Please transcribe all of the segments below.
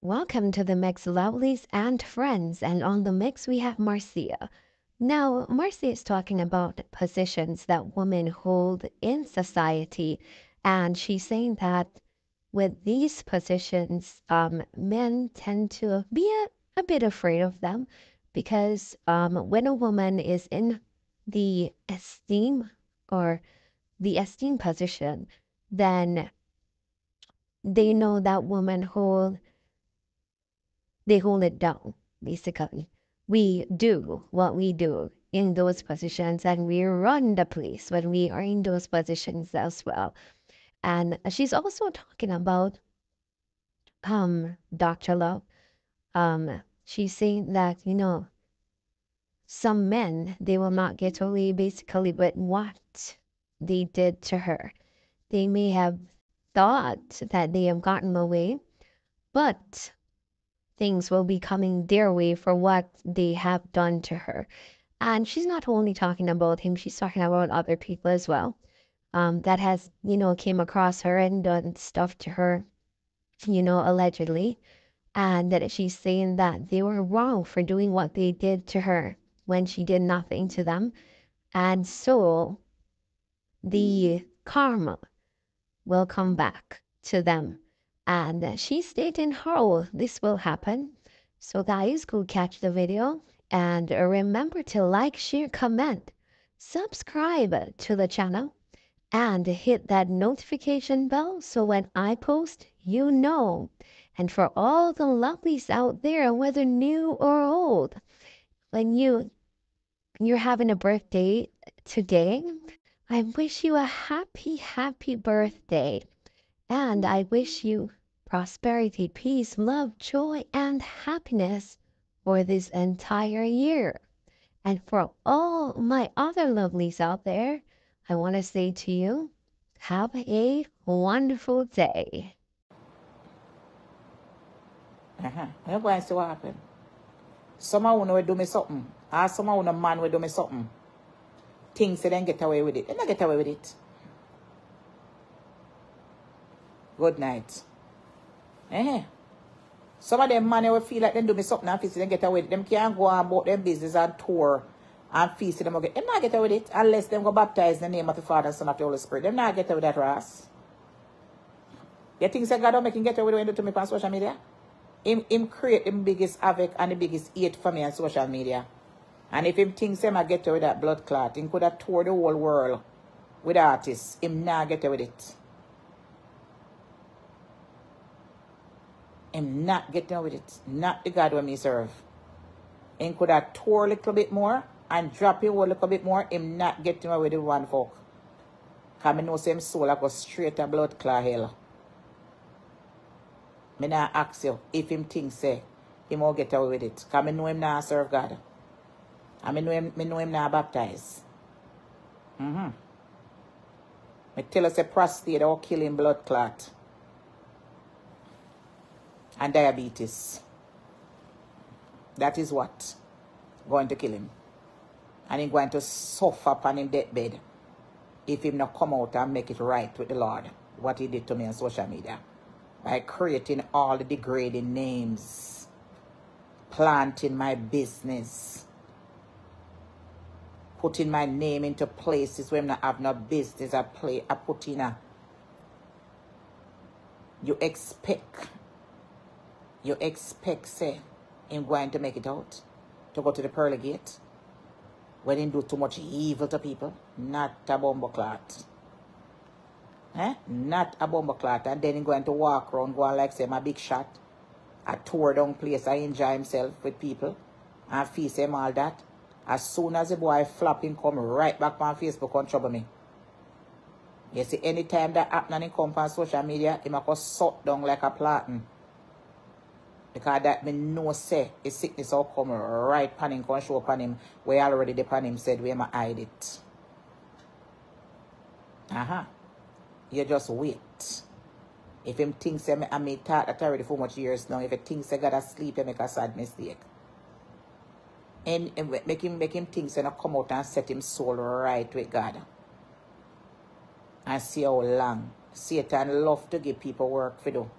Welcome to the Mix Lovelies and Friends, and on the mix we have Marcia. Now, Marcia is talking about positions that women hold in society, and she's saying that with these positions, men tend to be a bit afraid of them because when a woman is in the esteem or the esteem position, then they know that woman they hold it down, basically. We do what we do in those positions and we run the place when we are in those positions as well. And she's also talking about Dr. Love. She's saying that, some men they will not get away basically with what they did to her. They may have thought that they have gotten away, but things will be coming their way for what they have done to her. And she's not only talking about him, she's talking about other people as well. That has, came across her and done stuff to her, allegedly. And that she's saying that they were wrong for doing what they did to her when she did nothing to them. And so the karma will come back to them. And she's stating how this will happen. So guys, go catch the video and remember to like, share, comment, subscribe to the channel and hit that notification bell so when I post, you know. And for all the lovelies out there, whether new or old, when you're having a birthday today, I wish you a happy, happy birthday. And I wish you prosperity, peace, love, joy, and happiness for this entire year. And for all my other lovelies out there, I want to say to you, have a wonderful day. I'm going to see what happen. Someone will do me something. Or someone, a man will do me something. Things they then get away with it. They don't get away with it. Good night. Some of them man will feel like they do me something and feel they get away with it. Them can't go on about them business and tour and feel them get. Them not get away with it unless them go baptize in the name of the Father and Son of the Holy Spirit. Them not get away with that ras. You think that God don't make him get away with it to me on social media? Him create the biggest havoc and the biggest hate for me on social media. And if him thinks him I get away with that blood clot, him could have toured the whole world with artists. Him not get away with it. Him not getting away with it. Not the God when me serve. Him could have tore a little bit more and drop it a little bit more. Him not getting away with the one folk. Because I know him soul I go straight to blood clot hell. I not ask you if him thinks say him will get away with it. Because I know him not serve God. And I know him not baptize. I tell us a prostate or killing blood clot. And diabetes. That is what going to kill him. And he's going to suffer upon him deathbed if him not come out and make it right with the Lord. What he did to me on social media. By creating all the degrading names. Planting my business. Putting my name into places where I have no business. I put in a. You expect, say, him going to make it out, to go to the pearly gate, when he do too much evil to people, not a bumbo clot. Not a bumbo clot. And then he going to walk around, go on like say, my big shot, a tour down place, I enjoy himself with people, and feast him all that. As soon as the boy flop him, come right back on Facebook and trouble me. You see, anytime that happen and he come on social media, he might go suck down like a platen. Because that me know say his sickness will come right upon him, come show upon him, where already the upon him said where I hide it. You just wait. If him thinks I may talk that already for much years now, if he thinks I gotta sleep, he make a sad mistake. And make him think so not come out and set him soul right with God. And see how long Satan love to give people work for do.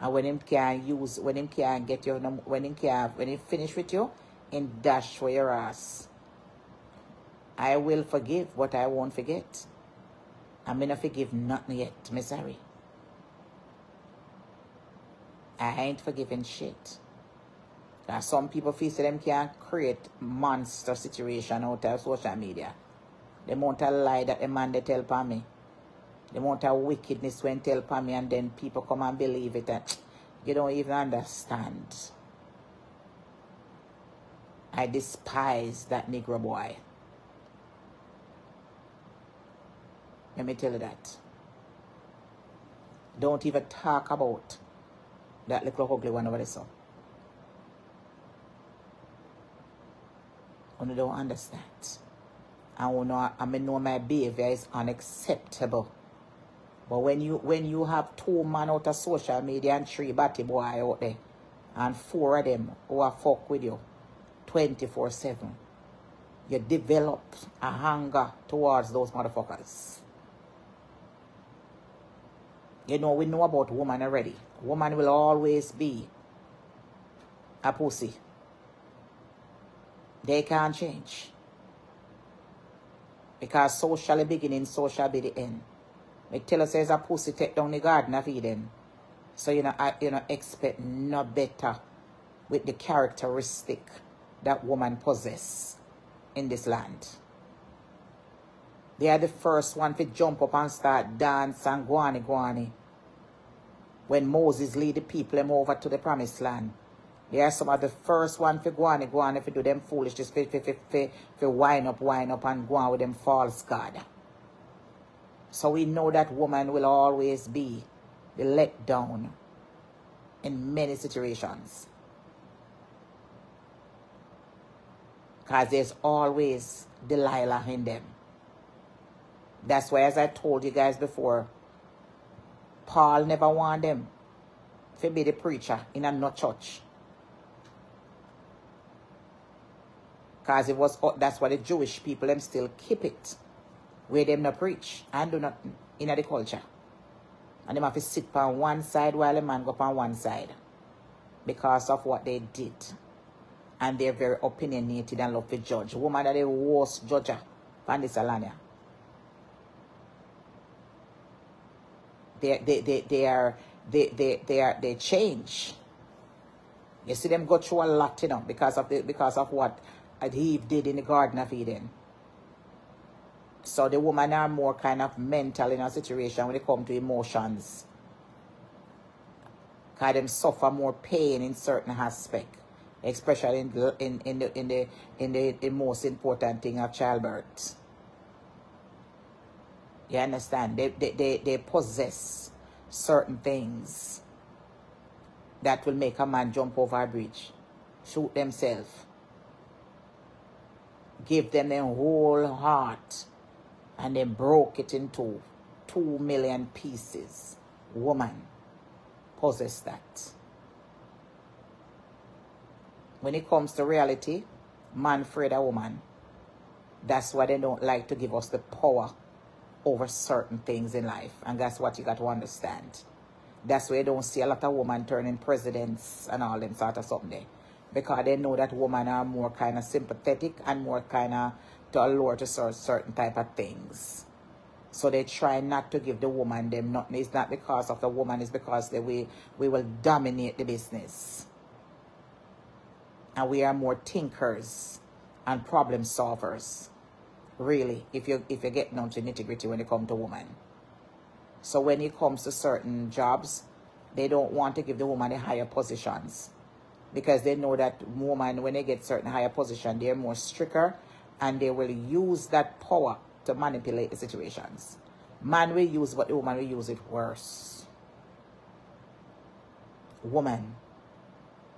And when him can't use, when him can't get you, when he finish with you, him dash for your ass. I will forgive, but I won't forget. I'm gonna forgive nothing yet, me sorry. I ain't forgiving shit. Some people feel that them can create monster situation out of social media. The amount of lie that the man they tell upon me. The amount of wickedness when tell upon me, and then people come and believe it. And you don't even understand. I despise that Negro boy. Let me tell you that. Don't even talk about that little ugly one over there. So. You don't understand. And I know my behavior is unacceptable. But when you have 2 men out of social media and 3 batty boy out there, and 4 of them who are fuck with you 24/7, you develop a hunger towards those motherfuckers. You know, we know about woman already. Woman will always be a pussy. They can't change. Because socially beginning, social be the end. Me tell us there's a pussy take down the garden of Eden. So you know expect no better with the characteristic that woman possess in this land. They are the first one to jump up and start dance and guani. When Moses lead the people them over to the promised land. They are some of the first one for guani if you do them foolishness for wind up and go on with them false god. So we know that woman will always be the letdown in many situations. Because there's always Delilah in them. That's why, as I told you guys before, Paul never wanted them to be the preacher in a no church. Because that's why the Jewish people them still keep it. Where them not preach and do nothing in the culture. And them have to sit on one side while the man go on one side. Because of what they did. And they're very opinionated and love to judge. Woman are the worst judger from this Alania. They change. You see them go through a lot, you know, because of what Eve did in the Garden of Eden. So the woman are more kind of mental in a situation when it comes to emotions. Because them suffer more pain in certain aspect, especially in the most important thing of childbirth. You understand? They possess certain things that will make a man jump over a bridge, shoot themselves, give them their whole heart, and then broke it into 2 million pieces. Woman possess that. When it comes to reality, man afraid of woman. That's why they don't like to give us the power over certain things in life. And that's what you got to understand. That's why you don't see a lot of women turning presidents and all them sort of something there. Because they know that women are more kind of sympathetic and more kind of to allure to certain type of things. So they try not to give the woman them nothing. It's not because of the woman, it's because we will dominate the business. And we are more thinkers and problem solvers. Really, if you get down to nitty-gritty when it comes to woman. So when it comes to certain jobs, they don't want to give the woman the higher positions. Because they know that women, when they get certain higher position, they're more stricter and they will use that power to manipulate the situations. Man will use, but the woman will use it worse. Woman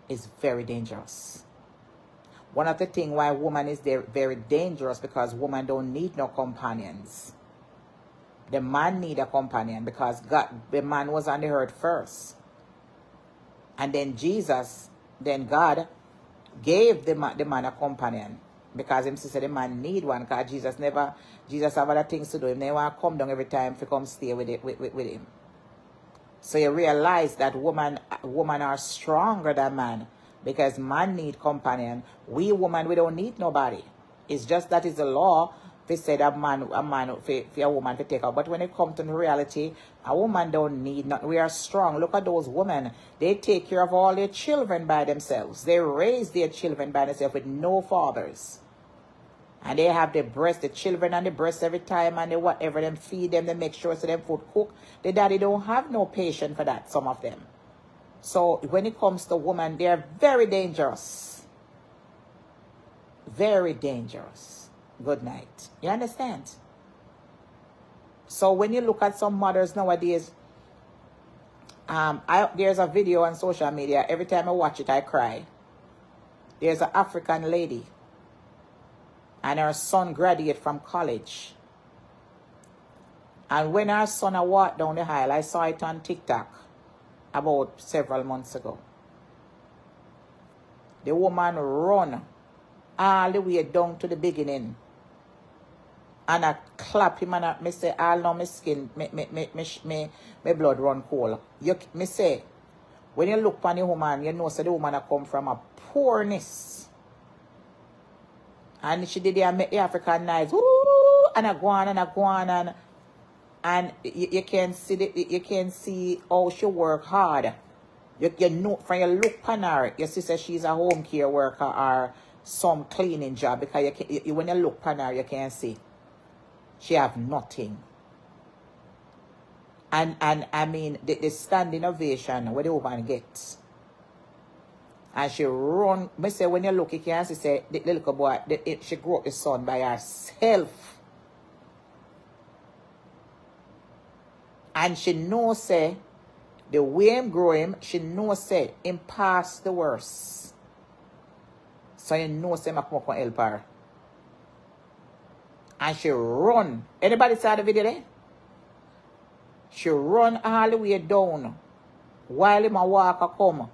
is very dangerous. One of the things why woman is very dangerous because woman don't need no companions. The man need a companion because the man was on the earth first. And then God gave the man a companion. Because him said the man need one. Because Jesus have other things to do. He never come down every time to come stay with him. So you realize that women are stronger than man, because man need companion. We woman, we don't need nobody. It's just that is the law. They said a man for a woman to take out. But when it comes to reality, a woman don't need nothing. We are strong. Look at those women. They take care of all their children by themselves. They raise their children by themselves with no fathers. And they have the children on the breast every time, and they whatever them feed them, they make sure so them food cook. The daddy don't have no patience for that, some of them. So when it comes to women, they are very dangerous. Very dangerous. Good night. You understand? So when you look at some mothers nowadays, there's a video on social media. Every time I watch it, I cry. There's an African lady, and her son graduated from college. And when her son walked down the aisle, I saw it on TikTok about several months ago. The woman run all the way down to the beginning. And I clap him, and I say, all now my skin, my blood run cold. Me say, when you look on the woman, you know so the woman come from a poorness. And she did there make the African knives. And I go on, and you can see how she work hard. You know from your look on her, you see she's a home care worker or some cleaning job, because when you look on her, you can see she have nothing. And I mean the standing ovation where the woman gets. And she run. Me say when you look, you can see say the little boy, she grew up the son by herself. And she knows say the way him grow him, she knows say him past the worst. So you know say I come up and help her. And she run. Anybody saw the video there? She run all the way down while him a walk a come.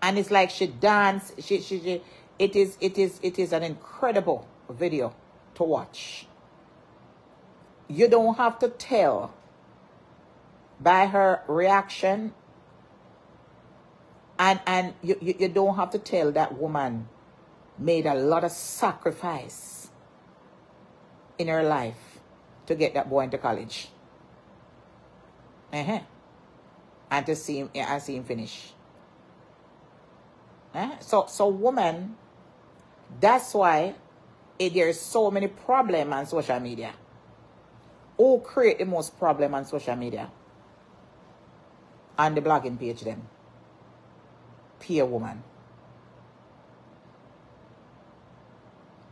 And it's like she dance. It is an incredible video to watch. You don't have to tell by her reaction, and you don't have to tell that woman made a lot of sacrifice in her life to get that boy into college. And to see him finish. So woman, that's why there's so many problems on social media. Who create the most problem on social media? On the blogging page them. Peer woman.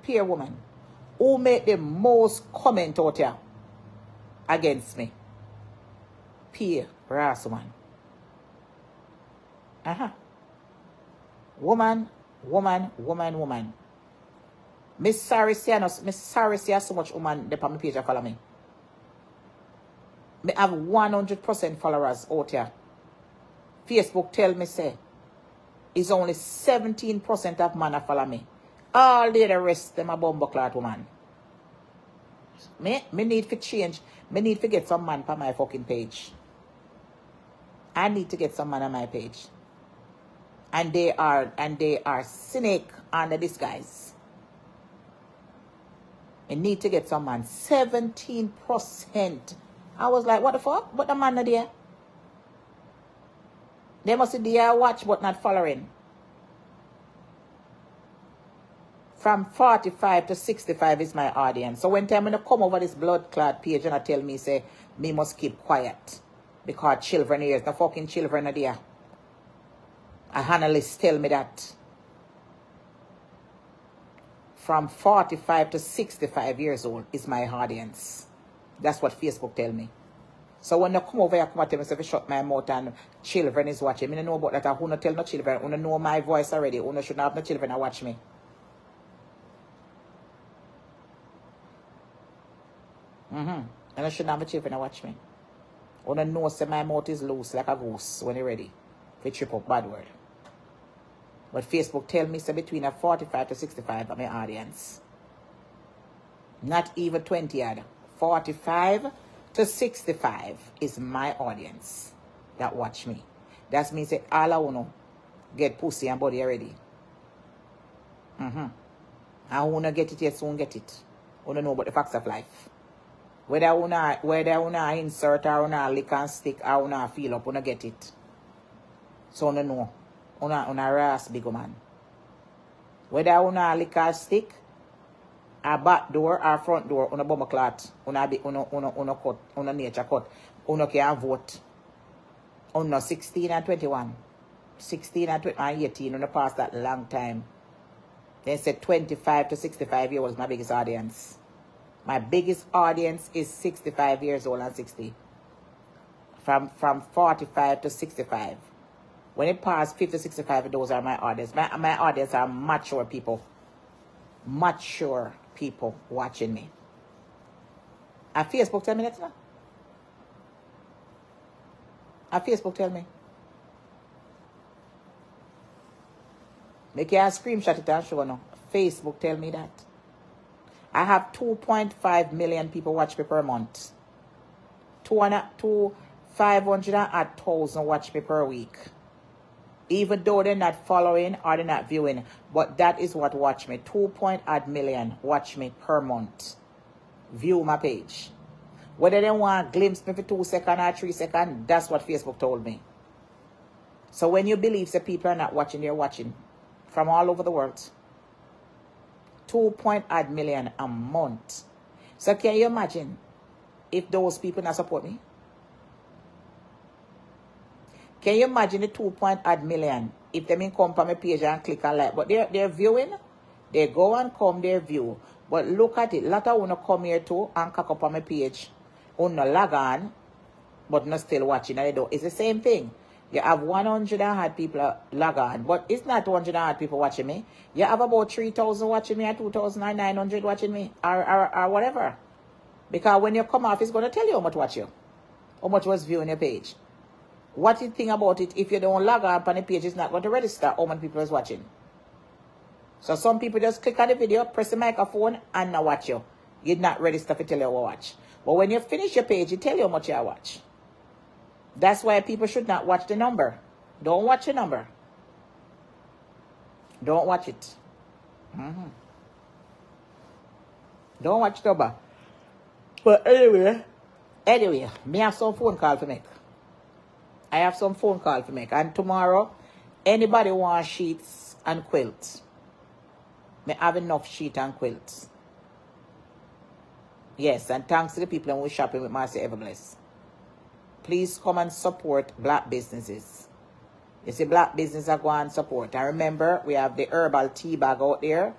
Peer woman. Who make the most comment out here against me? Peer brass woman. Woman. Miss sorry see so much woman they on my page follow me. Me have 100% followers out here. Facebook tell me say it's only 17% of man that follow me. All the rest them a bumbleclad woman. Me need to change. Me need to get some man on my fucking page. I need to get some man on my page. And they are cynic under disguise. I need to get some man. 17%. I was like, what the fuck? What the man are there? They must be there watch but not following. From 45 to 65 is my audience. So when time when I come over this blood clot page and I tell me, say, me must keep quiet. Because children here, no fucking children are there. A analyst tell me that. From 45 to 65 years old is my audience. That's what Facebook tell me. So when I come over here, come and tell me, say, shut my mouth and children is watching. I don't know about that. I don't tell no children. I don't know my voice already. I shouldn't have no children to watch me. And I shouldn't have my children to watch me. I don't know say my mouth is loose like a goose when you're ready. If you trip up bad word. But Facebook tell me say between a 45 to 65 of my audience. Not even 20 yard. 45 to 65 is my audience that watch me. That means that all I want to get pussy and body already. I want to get it yet, soon get it. I want to know about the facts of life. Whether I want to insert or want to lick and stick or want to feel up, I want to get it. So I know. I want to ras big man. Whether I want to lick or stick, a back door or front door, on a bomber clot, on a cut, on a nature cut, on can vote. On 16 and 21. 16 and 18, on the past that long time. They said 25 to 65 years was my biggest audience. My biggest audience is 65 years old and 60. From 45 to 65. When it passed 50 to 65, those are my audience. My audience are mature people. Mature people watching me. And Facebook tell me that now. And Facebook tell me. Make you screenshot it and show no. Facebook tell me that. I have 2.5 million people watch me per month. 500,000 watch me per week. Even though they're not following or they're not viewing. But that is what watch me. 2.8 million watch me per month. View my page. Whether they want to glimpse me for 2 seconds or 3 seconds, that's what Facebook told me. So when you believe that people are not watching, they're watching. From all over the world. 2.8 million a month. So can you imagine if those people not support me? Can you imagine the 2.8 million if they come on my page and click and like? But they're viewing. They go and come, they view. But look at it. A lot of want to come here too and cock up on my page. No log on, but not still watching. And they do. It's the same thing. You have 100 and had people log on, but it's not 100 and had people watching me. You have about 3,000 watching me or 2,900 watching me or whatever. Because when you come off, it's going to tell you how much watch you. How much was viewing your page. What you think about it, if you don't log on the page, it's not going to register how many people is watching. So some people just click on the video, press the microphone, and now watch you. You're not register to tell you how watch. But when you finish your page, it tell you how much you watch. That's why people should not watch the number. Don't watch the number. Don't watch it. Don't watch the number. But anyway, me have some phone call to make. I have some phone call to make. And tomorrow, anybody want sheets and quilts? Me have enough sheet and quilts. Yes, and thanks to the people who are shopping with Marcia Everbless. Please come and support black businesses. You see, black businesses are going to support. And remember, we have the herbal tea bag out there.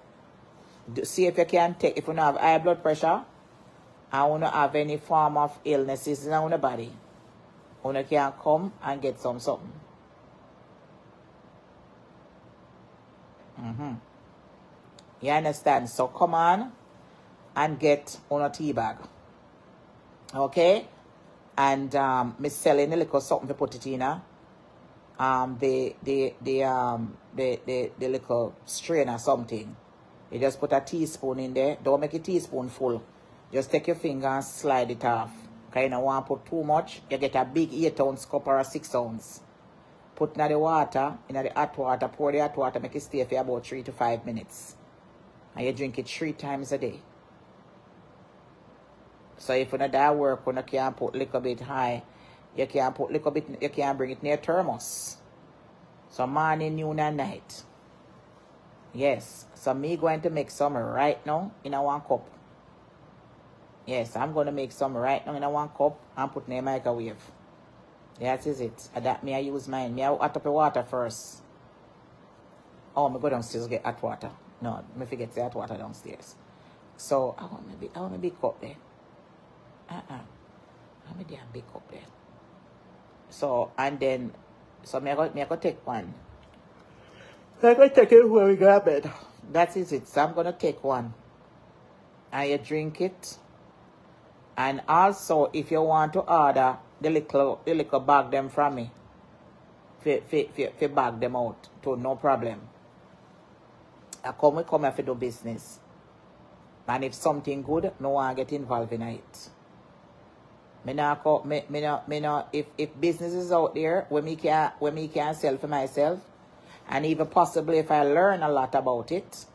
See if you can take, if you don't have high blood pressure, and you don't have any form of illnesses in your body, you can come and get something. You understand? So come on and get on a tea bag. Okay? And me selling a little something to put it in. The little strain or something. You just put a teaspoon in there. Don't make a teaspoon full. Just take your finger and slide it off. Because you don't want to put too much. You get a big 8-ounce cup or a 6-ounce. Put in the water, in the hot water, pour the hot water, make it stay for about 3 to 5 minutes. And you drink it 3 times a day. So if you don't work, you can put a little bit high. You can put a little bit, you can bring it near thermos. So morning, noon, and night. Yes. So me going to make some right now in a 1 cup. Yes, I'm going to make some right now in a 1 cup and put in a microwave. That is it. That me I use mine. Me I hot up the water first. Oh, me go downstairs to get hot water. No, me forget the hot water downstairs. So I want a big cup there. I want a damn big cup there. So and then me I go take one. So I'm gonna take it where we go to bed. That is it. So I'm gonna take one. And you drink it. And also if you want to order the little bag them from me. Fi bag them out too, no problem. I come here to do business. And if something good, no one get involved in it. Me not co- me not if business is out there when me can sell for myself, and even possibly if I learn a lot about it,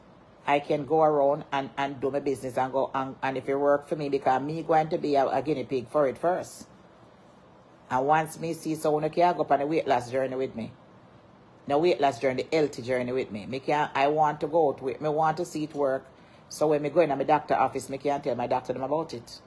I can go around and do my business and go and if it work for me, because me going to be a guinea pig for it first. And once me see someone can go up on a weight loss journey with me. The weight loss journey, the healthy journey with me. I want to go out with me want to see it work. So when me go in my doctor office, me can tell my doctor them about it.